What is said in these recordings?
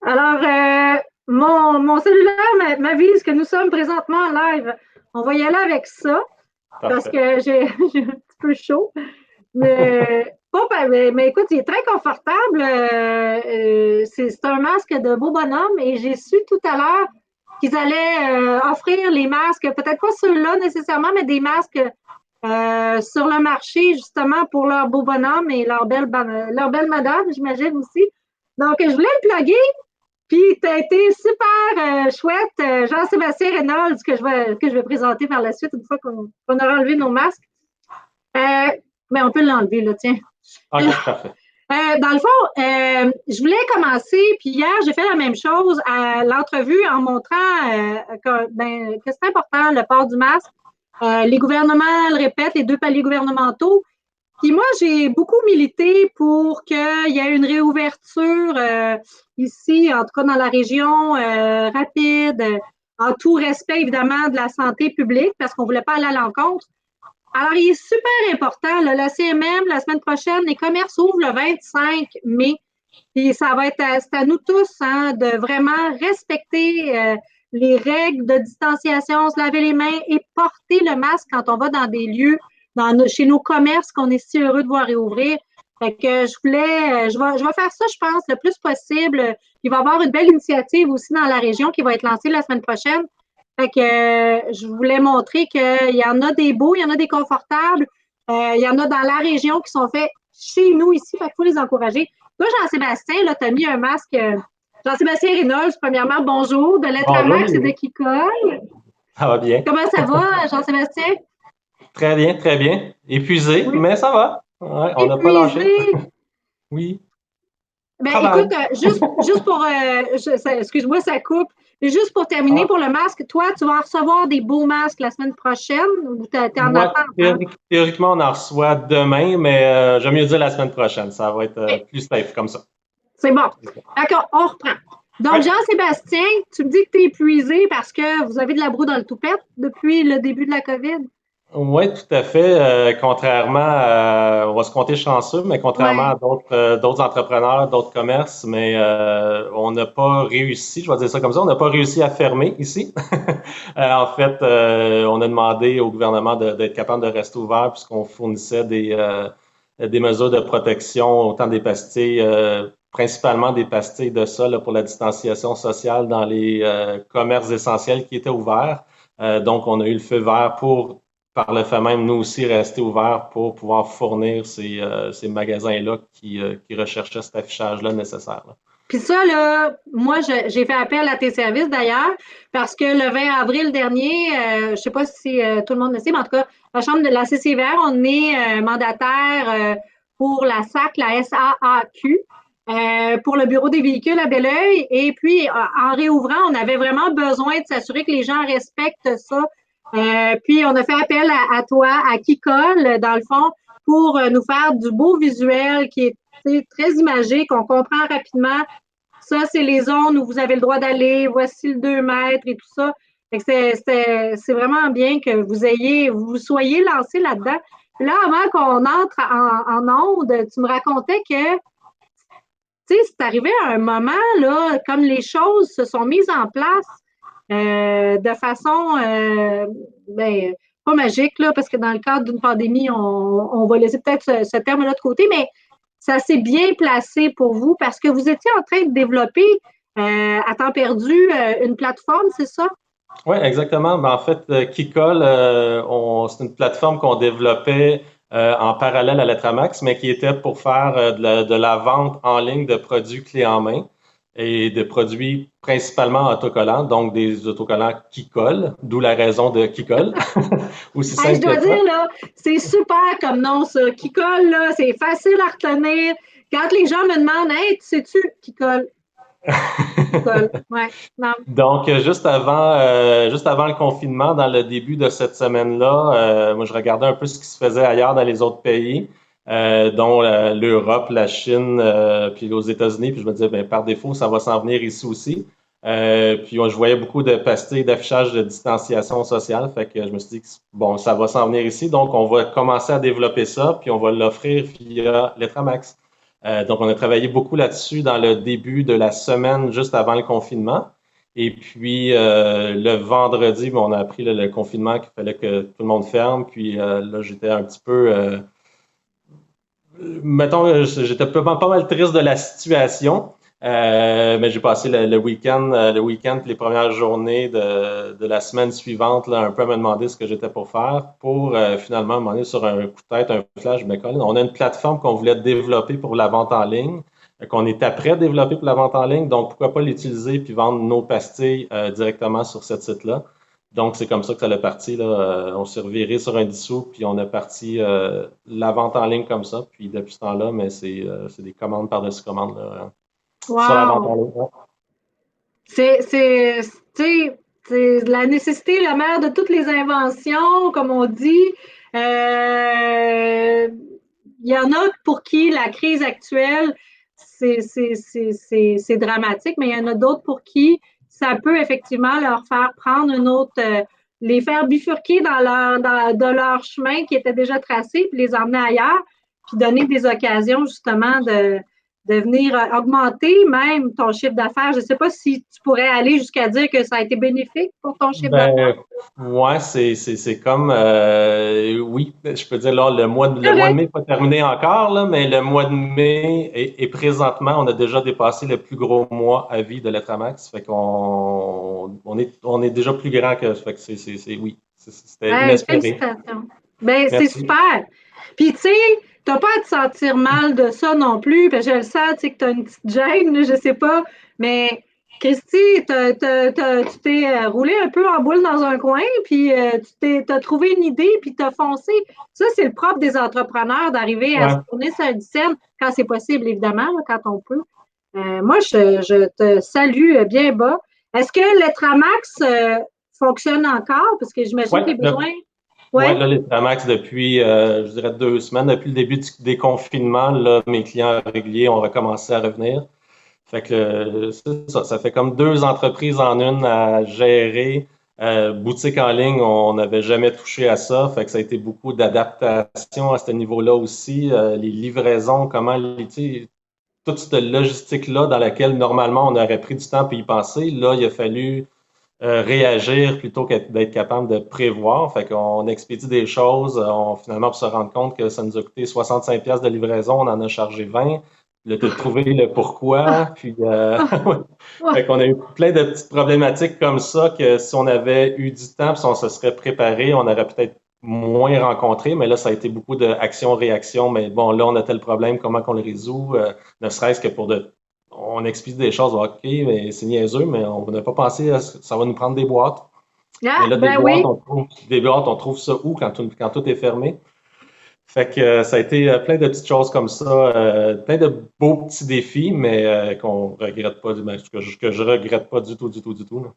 Alors, mon cellulaire m'avise que nous sommes présentement en live. On va y aller avec ça parce Parfait. que j'ai j'ai un petit peu chaud. Mais, bon, mais écoute, il est très confortable. C'est un masque de beau bonhomme et j'ai su tout à l'heure qu'ils allaient offrir les masques, peut-être pas ceux-là nécessairement, mais des masques sur le marché justement pour leur beau bonhomme et leur belle madame, j'imagine aussi. Donc, je voulais le plugger. Puis, tu as été super chouette, Jean-Sébastien Reynolds, que je vais présenter par la suite une fois qu'on aura enlevé nos masques. Mais on peut l'enlever, là, tiens. OK, parfait. Dans le fond, je voulais commencer, puis hier, j'ai fait la même chose à l'entrevue en montrant que c'est important, le port du masque. Les gouvernements le répètent, les deux paliers gouvernementaux. Puis moi, j'ai beaucoup milité pour qu'il y ait une réouverture ici, en tout cas dans la région, rapide, en tout respect évidemment de la santé publique, parce qu'on ne voulait pas aller à l'encontre. Alors, il est super important, là, la CMM, la semaine prochaine, les commerces ouvrent le 25 mai. Puis ça va être c'est à nous tous hein, de vraiment respecter les règles de distanciation, se laver les mains et porter le masque quand on va dans des lieux, chez nos commerces qu'on est si heureux de voir réouvrir. Fait que je vais faire ça, je pense, le plus possible. Il va y avoir une belle initiative aussi dans la région qui va être lancée la semaine prochaine. Fait que je voulais montrer qu'il y en a des beaux, il y en a des confortables, il y en a dans la région qui sont faits chez nous ici. Fait qu'il faut les encourager. Toi, Jean-Sébastien, tu as mis un masque. Jean-Sébastien Reynolds, premièrement, bonjour, de Lettre à Bonjour, Max et de Mimi. Kikol. Ça va bien? Comment ça va, Jean-Sébastien? Très bien, très bien. Épuisé, Oui. mais ça va. Ouais, on n'a pas lâché. Épuisé. Oui, Ben, écoute, travail. juste pour, excuse-moi, ça coupe. Juste pour terminer, Ah, pour le masque, toi, tu vas recevoir des beaux masques la semaine prochaine ou tu es en moi, attente, hein? théoriquement, on en reçoit demain, mais j'aime mieux dire la semaine prochaine. Ça va être Oui, plus safe comme ça. c'est bon. D'accord, on reprend. Oui, Donc, Jean-Sébastien, tu me dis que tu es épuisé parce que vous avez de la broue dans le toupette depuis le début de la COVID? ouais, tout à fait. Contrairement on va se compter chanceux, mais contrairement à Oui. d'autres entrepreneurs, d'autres commerces, mais on n'a pas réussi, je vais dire ça comme ça, on n'a pas réussi à fermer ici. En fait, on a demandé au gouvernement d'être capable de rester ouvert puisqu'on fournissait des mesures de protection, autant des pastilles, principalement des pastilles de ça là, pour la distanciation sociale dans les commerces essentiels qui étaient ouverts. Donc, on a eu le feu vert pour par le fait même, nous aussi, rester ouverts pour pouvoir fournir ces magasins-là qui recherchaient cet affichage-là nécessaire. Là. Puis ça, là, moi, j'ai fait appel à tes services d'ailleurs, parce que le 20 avril dernier, je ne sais pas si tout le monde le sait, mais en tout cas, la Chambre de la CCVR, on est mandataire pour la SAC, la SAAQ, pour le Bureau des véhicules à Belleuil. Et puis, en réouvrant, on avait vraiment besoin de s'assurer que les gens respectent ça. Puis, on a fait appel à toi, à Kikol, dans le fond, pour nous faire du beau visuel qui est très imagé, qu'on comprend rapidement. Ça, c'est les zones où vous avez le droit d'aller. Voici le 2 mètres et tout ça. C'est vraiment bien que vous soyez lancé là-dedans. Puis là, avant qu'on entre en onde, tu me racontais que, tu sais, c'est arrivé à un moment, là, comme les choses se sont mises en place de façon, ben, pas magique, là, parce que dans le cadre d'une pandémie, on va laisser peut-être ce terme-là de côté, mais ça s'est bien placé pour vous parce que vous étiez en train de développer à temps perdu une plateforme, c'est ça? Oui, exactement. Ben, en fait, Kikol, c'est une plateforme qu'on développait en parallèle à Letramax, mais qui était pour faire de la vente en ligne de produits clés en main et de produits principalement autocollants, donc des autocollants qui collent, d'où la raison de Kikol, aussi Hey, je simple dois que ça. dire, là, c'est super comme nom, ça. Qui colle, là, c'est facile à retenir. Quand les gens me demandent, hey, tu sais-tu qui colle? Qui colle. Ouais. Non. Donc, juste avant le confinement, dans le début de cette semaine-là, moi, je regardais un peu ce qui se faisait ailleurs dans les autres pays, dont l'Europe, la Chine, puis aux États-Unis. Puis je me disais, ben, par défaut, ça va s'en venir ici aussi. Puis je voyais beaucoup de pastilles d'affichage de distanciation sociale. Fait que je me suis dit, bon, ça va s'en venir ici. Donc, on va commencer à développer ça, puis on va l'offrir via Letramax. Donc, on a travaillé beaucoup là-dessus dans le début de la semaine juste avant le confinement. Et puis, le vendredi, on a appris le confinement qu'il fallait que tout le monde ferme. Puis là, j'étais un petit peu... mettons, j'étais pas mal triste de la situation. Mais j'ai passé le week-end, puis les premières journées de la semaine suivante, là, un peu à me demander ce que j'étais pour faire, pour finalement me demander sur un coup de tête, un flash, mais Colin, on a une plateforme qu'on voulait développer pour la vente en ligne, qu'on est après à développer pour la vente en ligne, donc pourquoi pas l'utiliser puis vendre nos pastilles directement sur ce site-là. Donc, c'est comme ça que ça a parti. Là. On s'est reviré sur un dissous, puis on a parti la vente en ligne comme ça. Puis depuis ce temps-là, mais c'est des commandes par-dessus commandes là, sur la vente en Wow! ligne. Ouais. Tu sais, c'est la nécessité, la mère de toutes les inventions, comme on dit. Il y en a pour qui la crise actuelle, c'est dramatique, mais il y en a d'autres pour qui ça peut effectivement leur faire prendre une autre, les faire bifurquer de leur chemin qui était déjà tracé, puis les emmener ailleurs, puis donner des occasions justement de venir augmenter même ton chiffre d'affaires. Je ne sais pas si tu pourrais aller jusqu'à dire que ça a été bénéfique pour ton chiffre d'affaires. Ben, ouais, c'est comme, oui, je peux dire, là, le mois de Correct. mai n'est pas terminé encore, là, mais le mois de mai et présentement, on a déjà dépassé le plus gros mois à vie de Letramax. Fait on est déjà plus grand que, fait que oui, c'était Hey, inespéré. félicitations. Ben, c'est Merci. super. Puis, tu sais, t'as pas à te sentir mal de ça non plus, parce que je le sens, tu sais, que t'as une petite gêne, là, je sais pas. Mais, Christy, tu t'es roulé un peu en boule dans un coin, puis t'as trouvé une idée, puis t'as foncé. Ça, c'est le propre des entrepreneurs, d'arriver à se Ouais. tourner sur une scène, quand c'est possible, évidemment, là, quand on peut. Moi, je te salue bien bas. Est-ce que Letramax fonctionne encore? Parce que j'imagine Ouais, que les besoins. ouais, Oui? là, les Tramax, depuis, je dirais 2 semaines, depuis le début du déconfinement, là, mes clients réguliers ont recommencé à revenir. Fait que c'est ça, ça fait comme 2 entreprises en une à gérer. Boutique en ligne, on n'avait jamais touché à ça. Fait que ça a été beaucoup d'adaptation à ce niveau-là aussi. Les livraisons, comment tu sais, toute cette logistique-là dans laquelle normalement on aurait pris du temps pour y penser, là, il a fallu réagir plutôt que d'être capable de prévoir. Fait qu'on expédie des choses, finalement, pour se rendre compte que ça nous a coûté 65$ de livraison, on en a chargé 20. Là, de trouver le pourquoi. Ah, Puis, ah, fait ah. qu'on a eu plein de petites problématiques comme ça que si on avait eu du temps, si on se serait préparé, on aurait peut-être moins rencontré. Mais là, ça a été beaucoup d'action-réaction. Mais bon, là, on a tel problème, comment qu'on le résout? Ne serait-ce que on explique des choses, OK, mais c'est niaiseux, mais on n'a pas pensé à ça va nous prendre des boîtes. Mais Ah, là, ben oui. des boîtes, on trouve ça où quand tout est fermé? Fait que ça a été plein de petites choses comme ça, plein de beaux petits défis, mais qu'on regrette pas, que je regrette pas du tout, du tout, du tout. Là.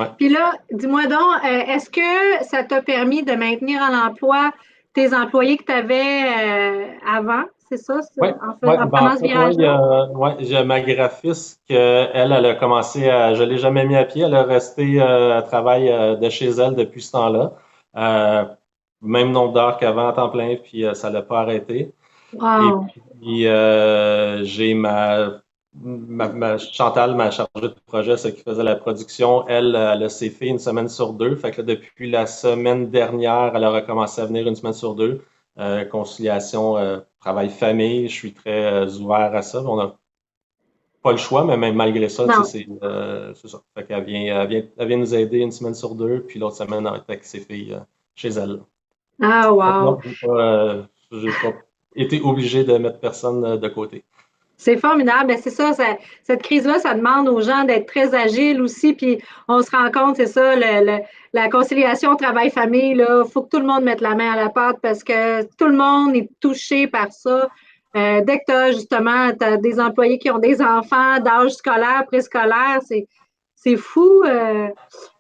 Ouais. Puis là, dis-moi donc, est-ce que ça t'a permis de maintenir en emploi tes employés que tu avais avant? C'est ça, Ouais, ouais, en ben en prenant ce fait, ouais, virage-là? ouais, j'ai ma graphiste elle a commencé je l'ai jamais mis à pied, elle a resté à travail de chez elle depuis ce temps-là. Euh, Même nombre d'heures qu'avant à temps plein, puis ça l'a pas arrêté. Et Wow. puis, j'ai Chantal, ma chargée de projet, celle qui faisait la production, elle a ses filles une semaine sur deux. Fait que là, depuis la semaine dernière, elle a recommencé à venir une semaine sur deux. Conciliation, travail-famille, je suis très ouvert à ça. On n'a pas le choix, mais même malgré ça, tu sais, Non. c'est ça. Fait qu'elle elle vient nous aider une semaine sur deux, puis l'autre semaine, elle est avec ses filles chez elle. Ah, Fait que wow. non, j'ai pas été obligé de mettre personne de côté. C'est formidable. Ben, c'est ça, cette crise-là, ça demande aux gens d'être très agiles aussi. Puis on se rend compte, c'est ça, la conciliation travail-famille, là, il faut que tout le monde mette la main à la pâte parce que tout le monde est touché par ça. Dès que tu as justement des employés qui ont des enfants d'âge scolaire, préscolaire, c'est fou.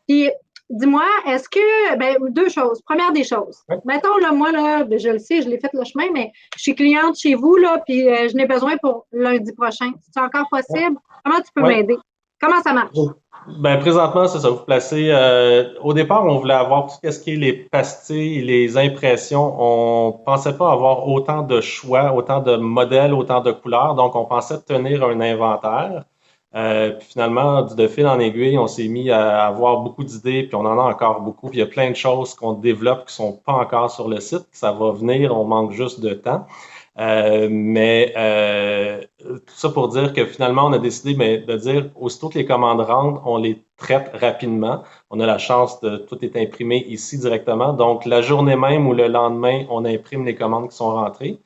Puis, dis-moi, est-ce que, ben, deux choses. Première des choses. Ouais, Mettons, là, moi, là, ben, je le sais, je l'ai fait le chemin, mais je suis cliente chez vous, là, puis je n'ai besoin pour lundi prochain. C'est encore ouais, possible? Comment tu peux ouais. m'aider? Comment ça marche? Ben, présentement, c'est ça. Vous placez. Au départ, on voulait avoir tout ce qui est les pastilles, les impressions. On pensait pas avoir autant de choix, autant de modèles, autant de couleurs. Donc, on pensait tenir un inventaire. Puis finalement, de fil en aiguille, on s'est mis à avoir beaucoup d'idées, puis on en a encore beaucoup. Puis il y a plein de choses qu'on développe qui sont pas encore sur le site. Ça va venir, on manque juste de temps. Tout ça pour dire que finalement, on a décidé de dire, aussitôt que les commandes rentrent, on les traite rapidement. On a la chance de tout est imprimé ici directement. Donc, la journée même ou le lendemain, on imprime les commandes qui sont rentrées.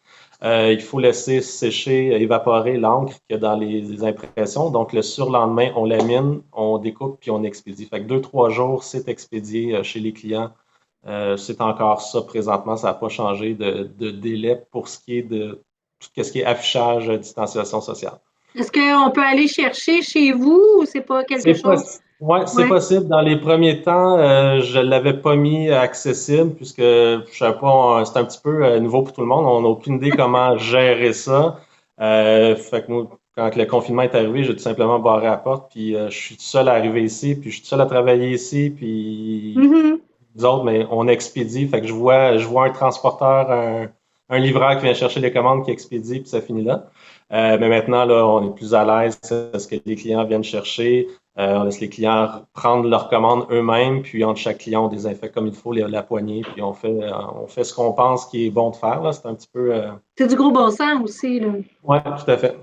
Il faut laisser sécher, évaporer l'encre qu'il y a dans les impressions. Donc, le surlendemain, on lamine, on découpe puis on expédie. Fait que 2, 3 jours, c'est expédié chez les clients. C'est encore ça présentement, ça n'a pas changé de délai pour ce qui est de tout ce qui est affichage, distanciation sociale. Est-ce qu'on peut aller chercher chez vous ou c'est pas quelque chose? Ouais, c'est Ouais. possible. Dans les premiers temps, je l'avais pas mis accessible puisque je sais pas, c'est un petit peu nouveau pour tout le monde. On n'a aucune idée comment gérer ça. Fait que nous, quand le confinement est arrivé, j'ai tout simplement barré la porte, puis je suis tout seul à arriver ici, puis je suis tout seul à travailler ici, puis Mhm. nous autres, mais on expédie. Fait que je vois un transporteur, un livreur qui vient chercher les commandes, qui expédie, puis ça finit là. Mais maintenant, là, on est plus à l'aise à ce que les clients viennent chercher. On laisse les clients prendre leurs commandes eux-mêmes, puis entre chaque client, on désinfecte comme il faut la poignée, puis on fait ce qu'on pense qui est bon de faire. Là. C'est un petit peu. C'est du gros bon sens aussi, là. Ouais, tout à fait.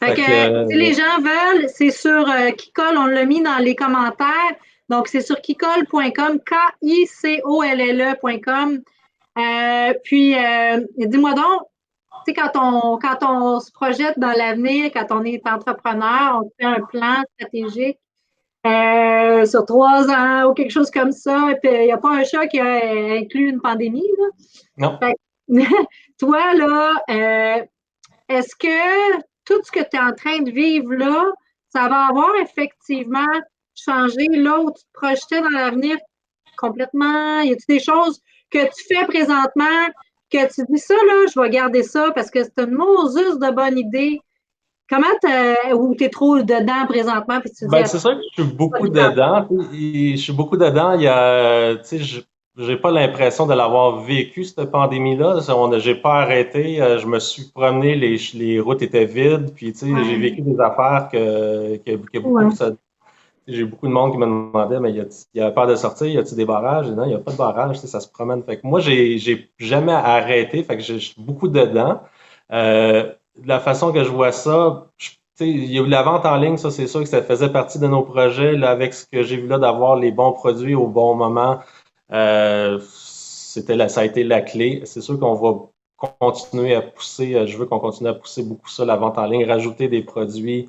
Fait Fait que que, si les gens veulent, c'est sur Kikol, on l'a mis dans les commentaires. Donc, c'est sur kikol.com, KICOLLE.com. Puis, dis-moi donc, tu sais, quand on se projette dans l'avenir, quand on est entrepreneur, on fait un plan stratégique sur 3 ans ou quelque chose comme ça. Puis, il n'y a pas un chat qui a inclus une pandémie, là. non. Fait que, toi, là, est-ce que tout ce que tu es en train de vivre là, ça va avoir effectivement changé là où tu te projetais dans l'avenir complètement? Y a-t-il des choses que tu fais présentement que tu dis ça, là, je vais garder ça parce que c'est une Moses de bonne idée? Ou tu es trop dedans présentement puis tu te dis, Ben, ah, c'est sûr que je suis pas beaucoup le temps. dedans. Je suis beaucoup dedans. Il y a, tu sais, j'ai pas l'impression de l'avoir vécu, cette pandémie-là. J'ai pas arrêté. Je me suis promené, les routes étaient vides. Puis, tu sais, j'ai Ouais, vécu des affaires que beaucoup, ouais. j'ai beaucoup de monde qui me demandait, mais y a peur de sortir? Y a-t-il des barrages? Et non, il n'y a pas de barrage. Tu sais, ça se promène. Fait que moi, j'ai jamais arrêté. Fait que je suis beaucoup dedans. De la façon que je vois ça, il y a eu la vente en ligne, ça c'est sûr que ça faisait partie de nos projets. Là, avec ce que j'ai vu là, d'avoir les bons produits au bon moment, ça a été la clé. C'est sûr qu'on va continuer à pousser, je veux qu'on continue à pousser beaucoup ça, la vente en ligne, rajouter des produits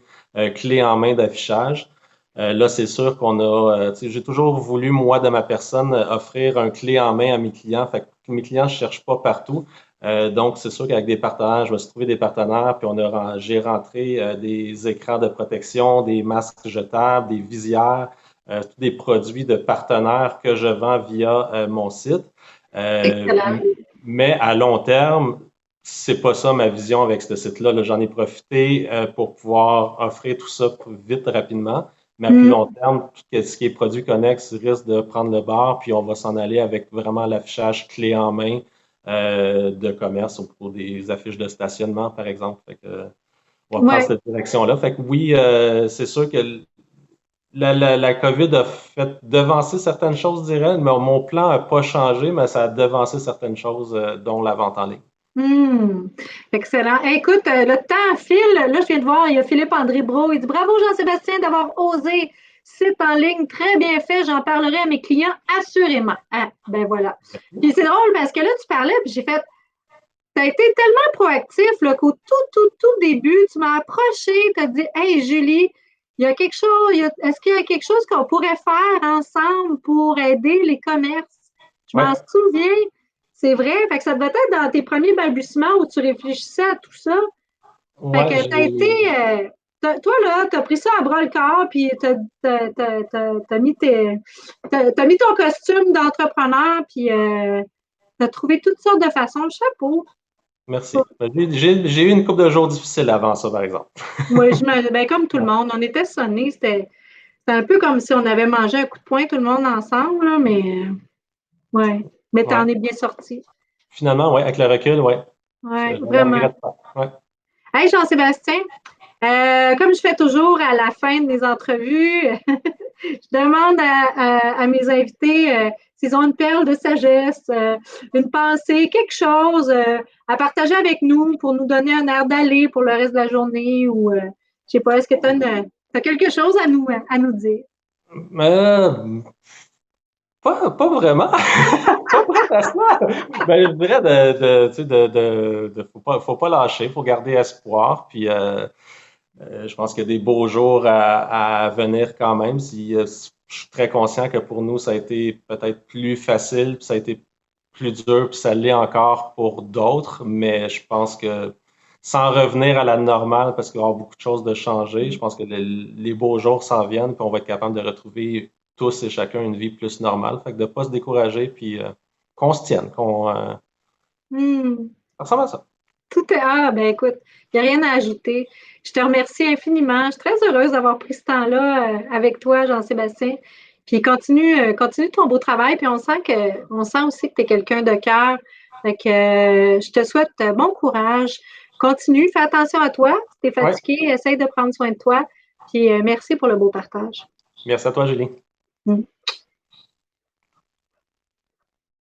clés en main d'affichage. Là, c'est sûr qu'on a, j'ai toujours voulu, moi, de ma personne, offrir un clé en main à mes clients. Fait que mes clients ne cherchent pas partout. Donc, c'est sûr qu'avec des partenaires, je me suis trouvé des partenaires, puis j'ai rentré des écrans de protection, des masques jetables, des visières, tous des produits de partenaires que je vends via mon site. Euh, Excellent. mais à long terme, c'est pas ça ma vision avec ce site-là. Là, j'en ai profité pour pouvoir offrir tout ça vite, rapidement. Mais à plus Mm. long terme, tout ce qui est produit connexe risque de prendre le bord, puis on va s'en aller avec vraiment l'affichage clé en main de commerce pour des affiches de stationnement, par exemple. Fait que, on va prendre Ouais. cette direction-là. Fait que oui, c'est sûr que la COVID a fait devancer certaines choses, je dirais, mais mon plan n'a pas changé, mais ça a devancé certaines choses, dont la vente en ligne. Excellent. Écoute, le temps file. Là, je viens de voir, il y a Philippe-André Brault. Il dit bravo Jean-Sébastien d'avoir osé. Site en ligne très bien fait. J'en parlerai à mes clients assurément. Ah, ben voilà. Puis c'est drôle parce que là, tu parlais, puis j'ai fait. Tu as été tellement proactif là, qu'au tout début, tu m'as approché, tu as dit hey Julie, il y a quelque chose, est-ce qu'il y a quelque chose qu'on pourrait faire ensemble pour aider les commerces? Je Oui, m'en souviens, c'est vrai. Fait que ça devait être dans tes premiers balbutiements où tu réfléchissais à tout ça. Fait ouais, que tu as été. Toi, là, tu as pris ça à bras le corps, puis tu as mis ton costume d'entrepreneur, puis tu as trouvé toutes sortes de façons. Chapeau. Merci. J'ai eu une couple de jours difficiles avant ça, par exemple. Moi, ben, comme tout le monde, on était sonnés. C'était un peu comme si on avait mangé un coup de poing tout le monde ensemble, là, mais ouais. Mais Ouais. t'en es bien sorti. Finalement, ouais, avec le recul, ouais. Je Ouais, ne le vraiment. regrette pas. Ouais. Hey, Jean-Sébastien, comme je fais toujours à la fin de mes entrevues, je demande à mes invités s'ils ont une perle de sagesse, une pensée, quelque chose à partager avec nous pour nous donner un air d'aller pour le reste de la journée ou, je sais pas, est-ce que tu as quelque chose à nous dire? Euh, pas vraiment. Pas vraiment. Ben, je dirais tu sais, faut pas lâcher, faut garder espoir. Puis, je pense qu'il y a des beaux jours à venir quand même. Je suis très conscient que pour nous, ça a été peut-être plus facile, puis ça a été plus dur, puis ça l'est encore pour d'autres. Mais je pense que sans revenir à la normale, parce qu'il va y avoir beaucoup de choses de changer, je pense que les beaux jours s'en viennent, puis on va être capable de retrouver tous et chacun une vie plus normale. Fait que de ne pas se décourager, puis qu'on se tienne, Hmm. ça ressemble à ça. Tout est. Ah, ben écoute, il n'y a rien à ajouter. Je te remercie infiniment. Je suis très heureuse d'avoir pris ce temps-là avec toi, Jean-Sébastien. Puis continue ton beau travail. Puis on sent aussi que tu es quelqu'un de cœur. Fait que je te souhaite bon courage. Continue, fais attention à toi. Si tu es Ouais. fatigué, essaye de prendre soin de toi. Puis merci pour le beau partage. Merci à toi, Julie. Mm.